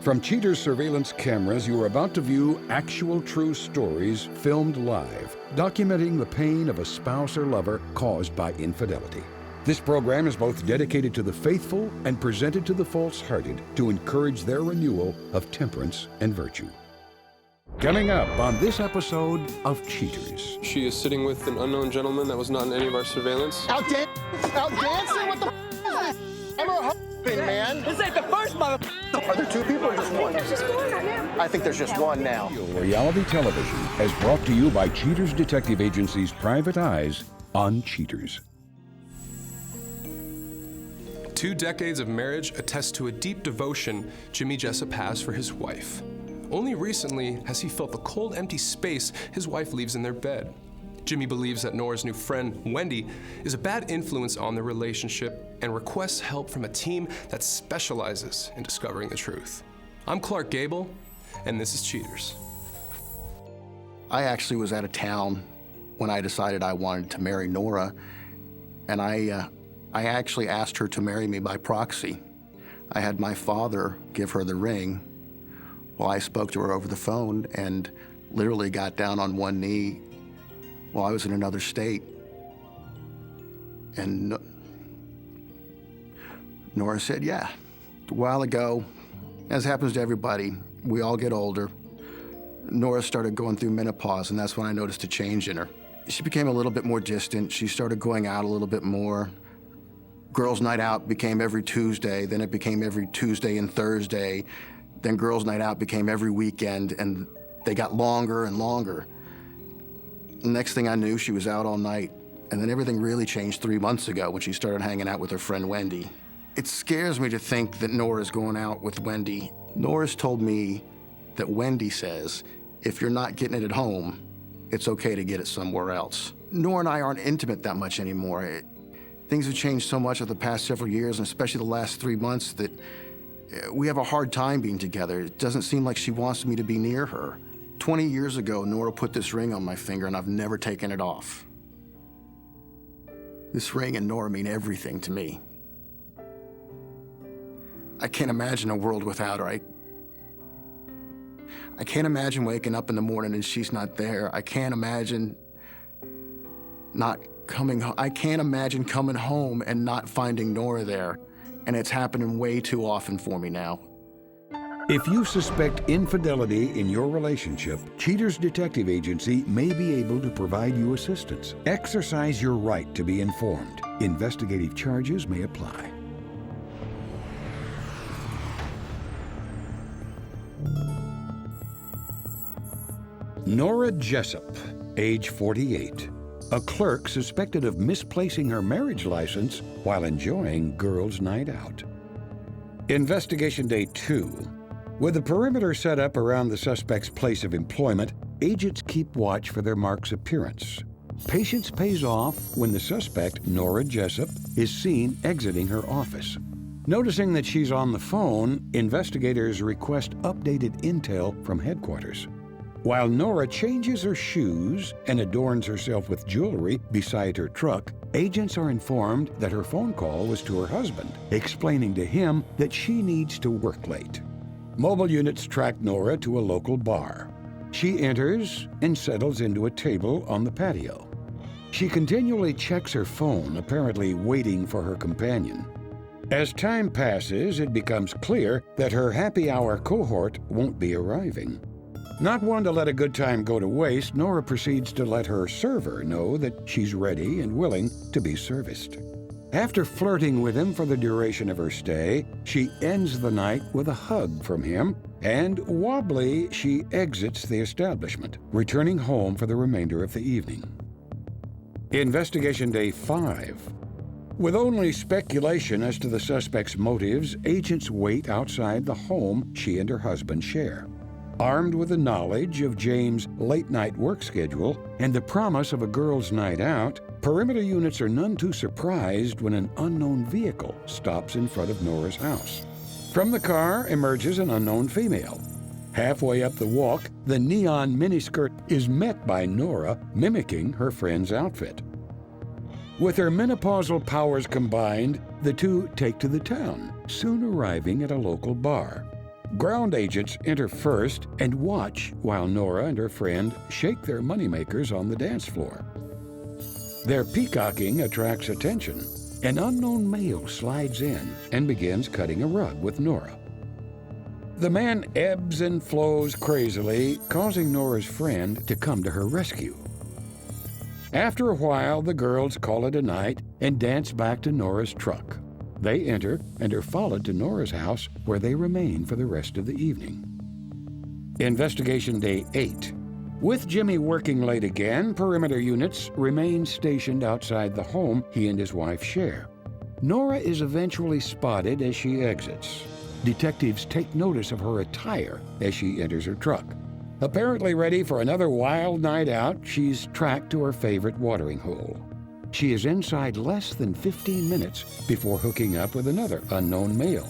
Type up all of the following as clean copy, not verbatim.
From Cheaters surveillance cameras, you are about to view actual true stories filmed live, documenting the pain of a spouse or lover caused by infidelity. This program is both dedicated to the faithful and presented to the false-hearted to encourage their renewal of temperance and virtue. Coming up on this episode of Cheaters. She is sitting with an unknown gentleman that was not in any of our surveillance. Out dancing? What the f*** is this? I'm a thing, man. This ain't the first mother. Are there two people or just one? There's just one right now. I think there's just one now. Reality television is brought to you by Cheaters Detective Agency's Private Eyes on Cheaters. 2 decades of marriage attest to a deep devotion Jimmy Jessup has for his wife. Only recently has he felt the cold, empty space his wife leaves in their bed. Jimmy believes that Nora's new friend, Wendy, is a bad influence on their relationship and requests help from a team that specializes in discovering the truth. I'm Clark Gable, and this is Cheaters. I actually was out of town when I decided I wanted to marry Nora, and I actually asked her to marry me by proxy. I had my father give her the ring while I spoke to her over the phone and literally got down on one knee while I was in another state. And Nora said, yeah. A while ago, as happens to everybody, we all get older. Nora started going through menopause, and that's when I noticed a change in her. She became a little bit more distant. She started going out a little bit more. Girls' night out became every Tuesday, then it became every Tuesday and Thursday. Then girls' night out became every weekend, and they got longer and longer. The next thing I knew, she was out all night. And then everything really changed 3 months ago when she started hanging out with her friend Wendy. It scares me to think that Nora's going out with Wendy. Nora's told me that Wendy says, if you're not getting it at home, it's okay to get it somewhere else. Nora and I aren't intimate that much anymore. Things have changed so much over the past several years, and especially the last 3 months, that we have a hard time being together. It doesn't seem like she wants me to be near her. 20 years ago, Nora put this ring on my finger, and I've never taken it off. This ring and Nora mean everything to me. I can't imagine a world without her. I can't imagine waking up in the morning and she's not there. I can't imagine not coming home. I can't imagine coming home and not finding Nora there. And it's happening way too often for me now. If you suspect infidelity in your relationship, Cheaters Detective Agency may be able to provide you assistance. Exercise your right to be informed. Investigative charges may apply. Nora Jessup, age 48. A clerk suspected of misplacing her marriage license while enjoying girls' night out. Investigation Day 2. With the perimeter set up around the suspect's place of employment, agents keep watch for their mark's appearance. Patience pays off when the suspect, Nora Jessup, is seen exiting her office. Noticing that she's on the phone, investigators request updated intel from headquarters. While Nora changes her shoes and adorns herself with jewelry beside her truck, agents are informed that her phone call was to her husband, explaining to him that she needs to work late. Mobile units track Nora to a local bar. She enters and settles into a table on the patio. She continually checks her phone, apparently waiting for her companion. As time passes, it becomes clear that her happy hour cohort won't be arriving. Not one to let a good time go to waste, Nora proceeds to let her server know that she's ready and willing to be serviced. After flirting with him for the duration of her stay, she ends the night with a hug from him, and wobbly, she exits the establishment, returning home for the remainder of the evening. Investigation Day 5. With only speculation as to the suspect's motives, agents wait outside the home she and her husband share. Armed with the knowledge of James' late-night work schedule and the promise of a girls' night out, perimeter units are none too surprised when an unknown vehicle stops in front of Nora's house. From the car emerges an unknown female. Halfway up the walk, the neon miniskirt is met by Nora, mimicking her friend's outfit. With her menopausal powers combined, the two take to the town, soon arriving at a local bar. Ground agents enter first and watch while Nora and her friend shake their moneymakers on the dance floor. Their peacocking attracts attention. An unknown male slides in and begins cutting a rug with Nora. The man ebbs and flows crazily, causing Nora's friend to come to her rescue. After a while, the girls call it a night and dance back to Nora's truck. They enter and are followed to Nora's house, where they remain for the rest of the evening. Investigation Day 8. With Jimmy working late again, perimeter units remain stationed outside the home he and his wife share. Nora is eventually spotted as she exits. Detectives take notice of her attire as she enters her truck. Apparently ready for another wild night out, she's tracked to her favorite watering hole. She is inside less than 15 minutes before hooking up with another unknown male.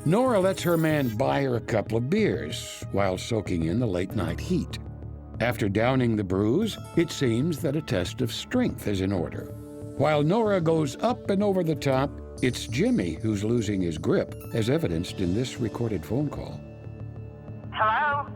Nora lets her man buy her a couple of beers while soaking in the late-night heat. After downing the brews, it seems that a test of strength is in order. While Nora goes up and over the top, it's Jimmy who's losing his grip, as evidenced in this recorded phone call. Hello?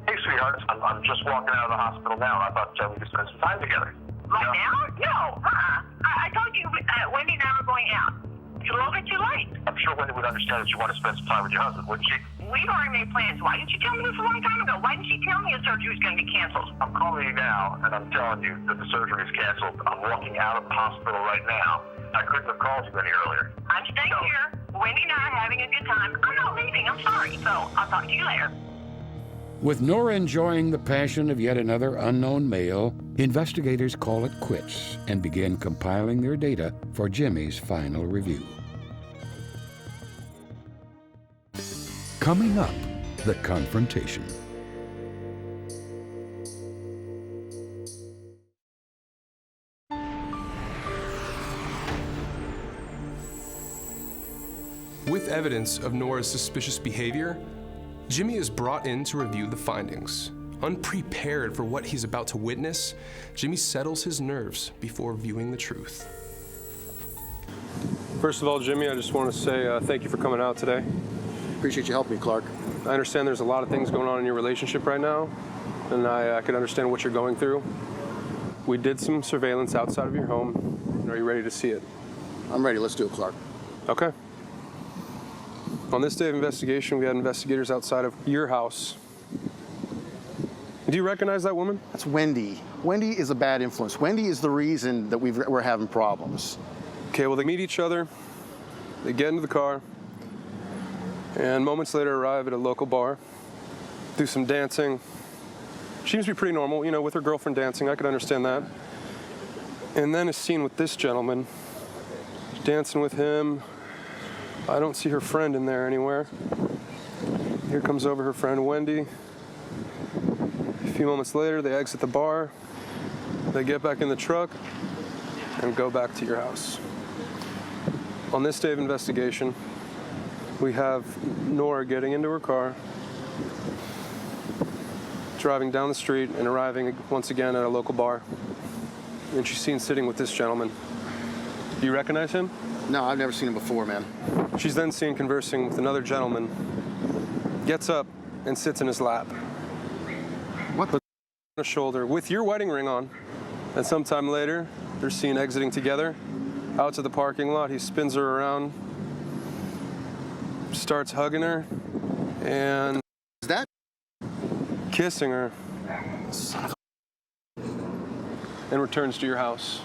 Hey, sweetheart. I'm just walking out of the hospital now. I thought we could spend some time together. Right now? No. I told you Wendy and I were going out. It's a little bit too late. I'm sure Wendy would understand that you want to spend some time with your husband, wouldn't she? We've already made plans. Why didn't you tell me this a long time ago? Why didn't you tell me the surgery was going to be canceled? I'm calling you now, and I'm telling you that the surgery is canceled. I'm walking out of the hospital right now. I couldn't have called you any earlier. I'm staying here. Wendy and I are having a good time. I'm not leaving. I'm sorry. So I'll talk to you later. With Nora enjoying the passion of yet another unknown male, investigators call it quits and begin compiling their data for Jimmy's final review. Coming up, the confrontation. With evidence of Nora's suspicious behavior, Jimmy is brought in to review the findings. Unprepared for what he's about to witness, Jimmy settles his nerves before viewing the truth. First of all, Jimmy, I just want to say thank you for coming out today. Appreciate you helping me, Clark. I understand there's a lot of things going on in your relationship right now, and I can understand what you're going through. We did some surveillance outside of your home. Are you ready to see it? I'm ready. Let's do it, Clark. Okay. On this day of investigation, we had investigators outside of your house. Do you recognize that woman? That's Wendy. Wendy is a bad influence. Wendy is the reason that we're having problems. Okay, well, they meet each other, they get into the car, and moments later arrive at a local bar, do some dancing. She seems to be pretty normal, you know, with her girlfriend dancing. I could understand that. And then is seen with this gentleman, dancing with him. I don't see her friend in there anywhere. Here comes over her friend, Wendy. A few moments later, they exit the bar. They get back in the truck and go back to your house. On this day of investigation, we have Nora getting into her car, driving down the street and arriving once again at a local bar. And she's seen sitting with this gentleman. Do you recognize him? No, I've never seen him before, man. She's then seen conversing with another gentleman, gets up and sits in his lap. What the? On her shoulder with your wedding ring on. And sometime later, they're seen exiting together out to the parking lot. He spins her around, starts hugging her, and Is that? kissing her, and returns to your house.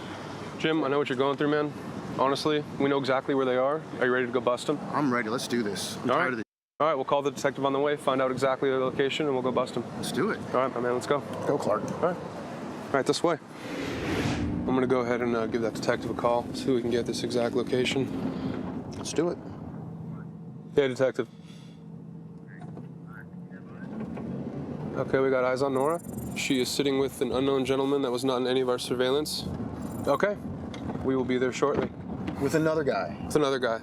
Jim, I know what you're going through, man. Honestly, we know exactly where they are. Are you ready to go bust them? I'm ready. Let's do this. I'm All tired right. of this. All right, we'll call the detective on the way, find out exactly their location, and we'll go bust them. Let's do it. All right, my man, let's go. Go, Clark. All right, this way. I'm gonna go ahead and give that detective a call, see if we can get this exact location. Let's do it. Hey, detective. Okay, we got eyes on Nora. She is sitting with an unknown gentleman that was not in any of our surveillance. Okay, we will be there shortly. With another guy. It's another guy.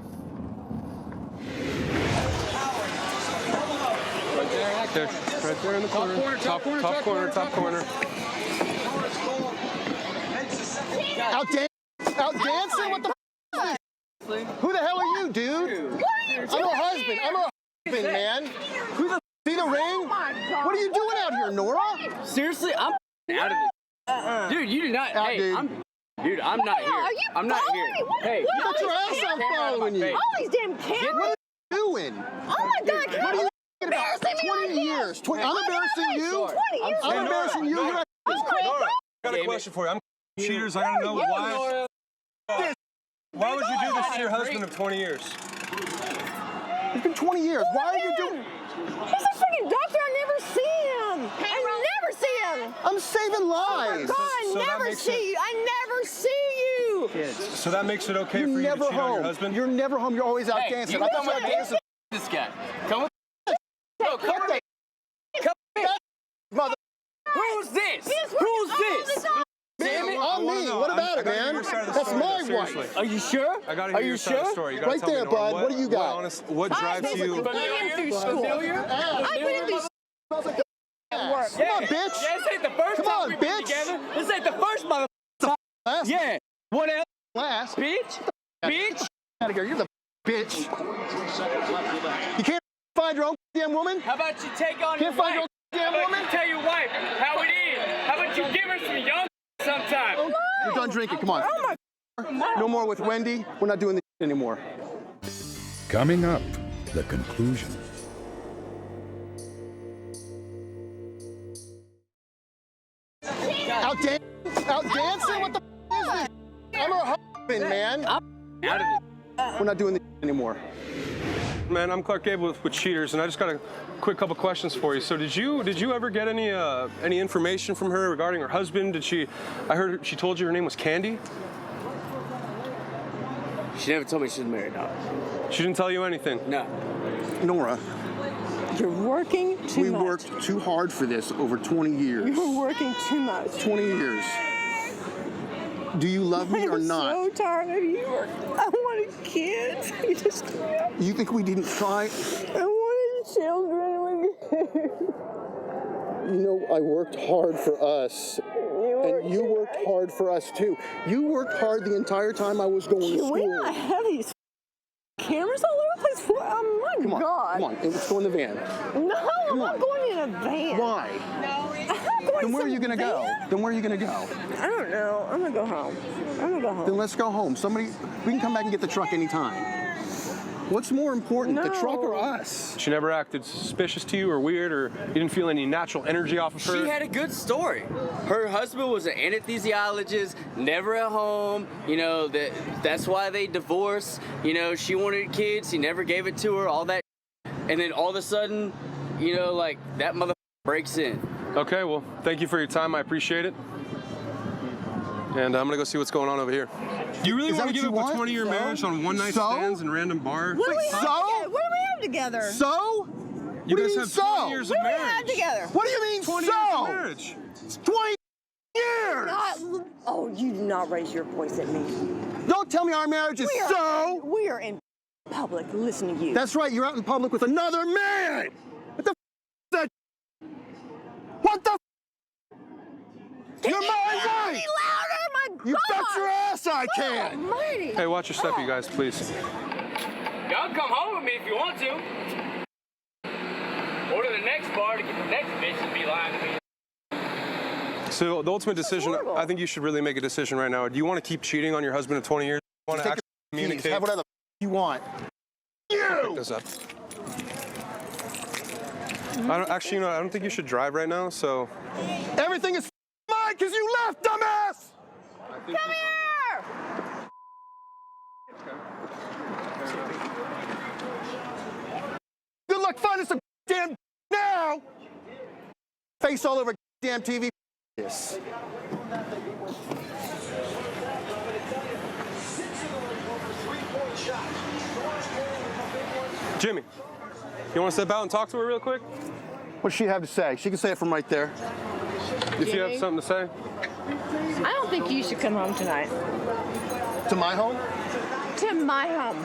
There, right there in the corner. Top corner. Out dancing? What the f? Who the hell are you, dude? I'm her husband. man. Who the see the ring? Oh my God. What are you doing out here, Nora? Seriously, I'm out of this. Dude, you do not. Hey, dude. I'm not here. Are you I'm not here. following? Hey, You got your ass I'm following you. All these damn cameras. What are you doing? Oh my God, What are you embarrassing me 20 like years. this. I'm embarrassing you. 20 years. I'm embarrassing you. You're Oh my God. I got a question for you. I'm cheaters. I gotta know why. Why would you do this to your husband of 20 years? It's been 20 years. Why are you doing? He's a freaking doctor. I never see him. I never see him. I'm saving lives. God, So I that never makes see you. I never see you. So that makes it okay You're for you to never cheat on your home. husband? You're never home. You're always out dancing. I thought you were dancing. this guy. Come with. No, come Cut with. that mother. Who's this? Who's this? Damn it. On me. What about it, man? That's my wife. Are you sure? I gotta Are hear you your side of the sure? story. You gotta Right tell me, there, Nora, bud. What do you got? What drives you? Put him through school. Familiar? I put him through school. Work. Come on, bitch. Yeah, this ain't the first Come time on, we've been bitch. together. This ain't the first mother. Last Yeah. What else, class. bitch? Bitch. Out of here. You're the bitch. You can't find your own damn woman? How about you take on your Can't find your wife? own damn How about woman? you tell your wife how it is? How about you give her some young sometime? We're done drinking. Come on. No more with Wendy. We're not doing this anymore. Coming up, the conclusion. Out dancing? What the is this? I'm her husband, man. Out of it. We're not doing this anymore. Man, I'm Clark Gable with Cheaters, and I just got a quick couple questions for you. So, did you ever get any information from her regarding her husband? I heard she told you her name was Candy. She never told me she was married. No. She didn't tell you anything. No. Nora, You're working too we much. worked too hard for this over 20 years. You're working too much. 20 years. Do you love me or I'm not? so tired of you. I wanted kids. You just can't. You think we didn't try? I wanted children. You know, I worked hard for us. And you worked hard for us too. You worked hard the entire time I was going to Can we school. not have these cameras all over the place? Oh my Come on, God. come on. Let's go in the van. No, I'm not on. going in a van. Why? I'm not going Then where are some you gonna go? van. Then where are you gonna go? I don't know. I'm gonna go home. Then let's go home. We can come back and get the truck anytime. What's more important, the truck or us? She never acted suspicious to you or weird, or you didn't feel any natural energy off of her? She had a good story. Her husband was an anesthesiologist, never at home. You know, that's why they divorced. You know, she wanted kids. He never gave it to her, all that. And then all of a sudden, you know, like, that motherfucker breaks in. Okay, well, thank you for your time. I appreciate it. And I'm gonna go see what's going on over here. You really Is that want to what give you up a want? 20-year marriage on one-night So? stands and random bar? What do we have So? together? What do we have together? So? You What do guys you have so? 20 years of What do we have marriage. together? What do you mean 20 so? years of marriage. It's 20 years! Oh, you do not raise your voice at me. Don't tell me our marriage is so! We are in public. Listen to you. That's right, you're out in public with another man! What the is that? What the You're my wife! louder, my God! You bet your ass I can! Almighty. Hey, watch your step, you guys, please. Y'all come home with me if you want to. Or to the next bar to get the next bitch to be lying to me. So the ultimate decision, horrible. I think you should really make a decision right now. Do you want to keep cheating on your husband of 20 years? Do you want to Take actually your keys, communicate? have whatever you want. Pick this up. Actually, you know, I don't think you should drive right now, so... Everything is mine because you left, dumbass! Come here! Good luck finding some damn now! Face all over damn TV. Yes. Jimmy, you want to step out and talk to her real quick? What does she have to say? She can say it from right there. If you have something to say. I don't think you should come home tonight. To my home? To my home.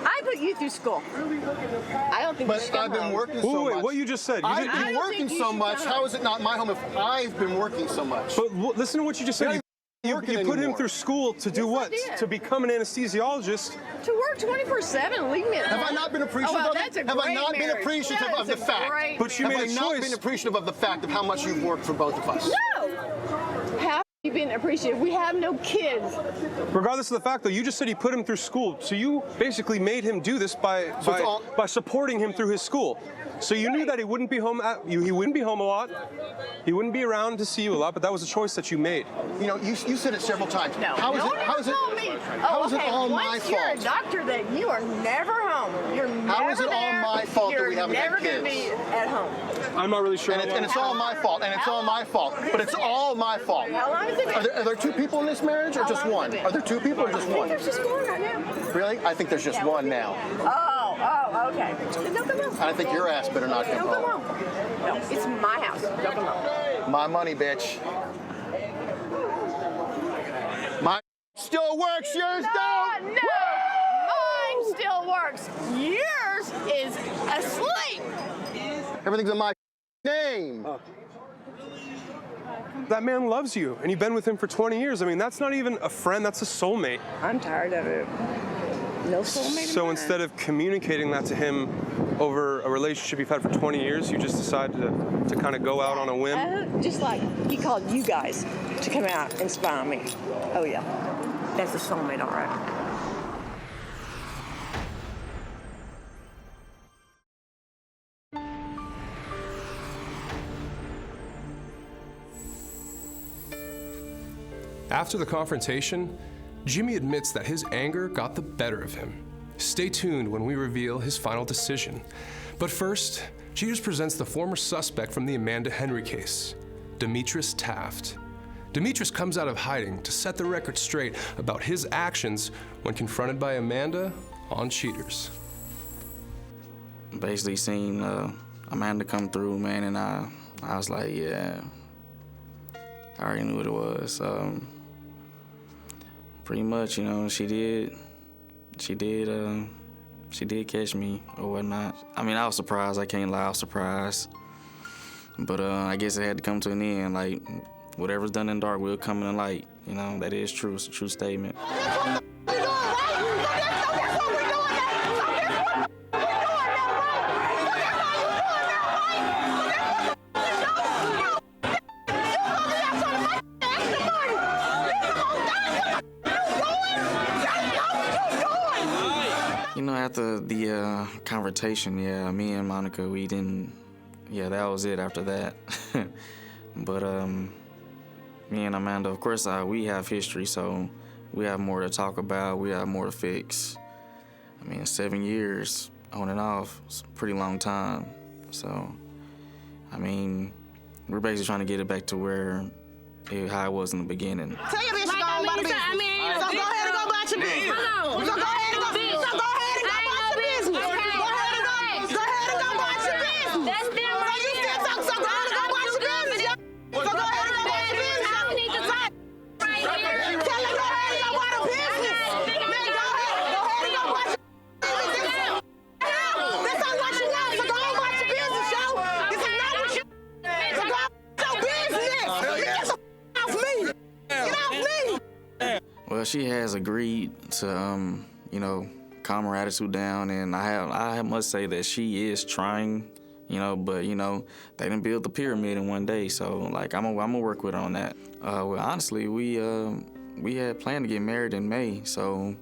I put you through school. I don't think you But should come I've been home. working so Wait, much. what you just said. You I've didn't, I been don't working think you so should much. come How home. is it not my home if I've been working so much? but listen to what you just said. You put him through school to do what? To become an anesthesiologist. To work 24/7, leave me alone. Have I not been appreciative of it? Have I not been appreciative of the fact? But you made a choice. Have I not been appreciative of the fact of how much you've worked for both of us? No! How have you been appreciative? We have no kids. Regardless of the fact, though, you just said you put him through school. So you basically made him do this by supporting him through his school. So you knew that he wouldn't be home he wouldn't be home a lot. He wouldn't be around to see you a lot, but that was a choice that you made. You know, you said it several times. No. How is it all my fault? You're a doctor, then you are never home. You're never How is it all my fault that we haven't had kids? You're never going to be at home. I'm not really sure. And it's all my fault. And it's all my fault. But it's all my fault. How long has it been? Are there two people in this marriage or just one? Are there two people or just one? I think there's just one right now. Really? I think there's just one now. Oh, okay. No, come home. I think your ass better not come Don't home. come home. No, it's my house. Don't come home. My money, bitch. My still works, yours don't. No, mine still works. Yours is asleep. Everything's in my name. That man loves you, and you've been with him for 20 years. I mean, that's not even a friend, that's a soulmate. I'm tired of it. No soulmate. So instead of communicating that to him over a relationship you've had for 20 years, you just decided to kind of go out on a whim? Just like he called you guys to come out and spy on me. Oh, yeah. That's a soulmate, all right. After the confrontation, Jimmy admits that his anger got the better of him. Stay tuned when we reveal his final decision. But first, Cheaters presents the former suspect from the Amanda Henry case, Demetrius Taft. Demetrius comes out of hiding to set the record straight about his actions when confronted by Amanda on Cheaters. Basically seen Amanda come through, man, and I was like, yeah, I already knew what it was. Pretty much, you know, she did catch me or whatnot. I mean, I was surprised. I can't lie, I was surprised. But I guess it had to come to an end. Like, whatever's done in dark will come in the light. You know, that is true. It's a true statement. You know, after the confrontation, yeah, me and Monica, we didn't, yeah, that was it after that. But me and Amanda, of course, we have history, so we have more to talk about, we have more to fix. I mean, 7 years on and off, it's a pretty long time. So, I mean, we're basically trying to get it back to how it was in the beginning. Tell your bitch to go about the business. So go ahead and go about your business. So go ahead and go about your business. Go ahead and go about your business. That's them right here. So go ahead and go about your business. So go ahead and go about your business. I don't need to talk right here. Tell her go ahead and go about her business. Man, go ahead and go about your business. That's not what you want. So go on about your business, yo. This is not what you want. So go about your business. Get the off me. Get off me. Well, she has agreed to, you know, calm her attitude down, and I must say that she is trying, you know, but, you know, they didn't build the pyramid in one day, so, like, I'm gonna work with her on that. Well, honestly, we had planned to get married in May, so,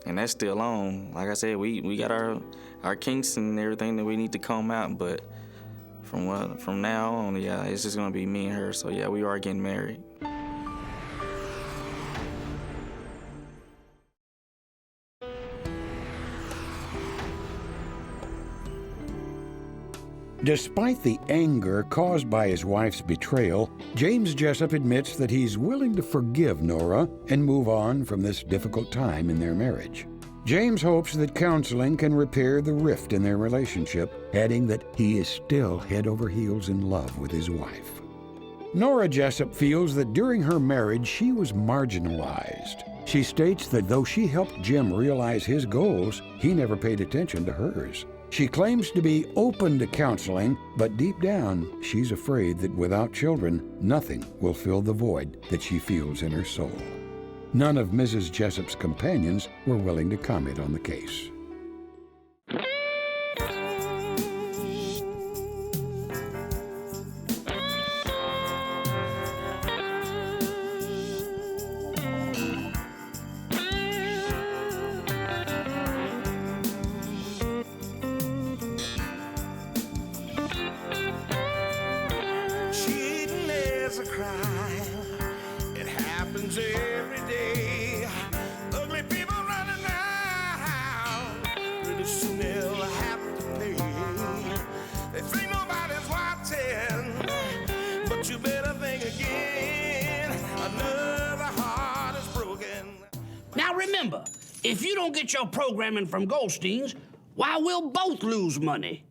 and that's still on. Like I said, we got our kinks and everything that we need to comb out, but from now on, yeah, it's just gonna be me and her, so, yeah, we are getting married. Despite the anger caused by his wife's betrayal, James Jessup admits that he's willing to forgive Nora and move on from this difficult time in their marriage. James hopes that counseling can repair the rift in their relationship, adding that he is still head over heels in love with his wife. Nora Jessup feels that during her marriage she was marginalized. She states that though she helped Jim realize his goals, he never paid attention to hers. She claims to be open to counseling, but deep down, she's afraid that without children, nothing will fill the void that she feels in her soul. None of Mrs. Jessup's companions were willing to comment on the case. Cheating is a crime. It happens every day. Ugly people running around. Pretty soon they'll have to pay. They think nobody's watching, but you better think again. Another heart is broken. Now remember, if you don't get your programming from Goldstein's, why, we'll both lose money.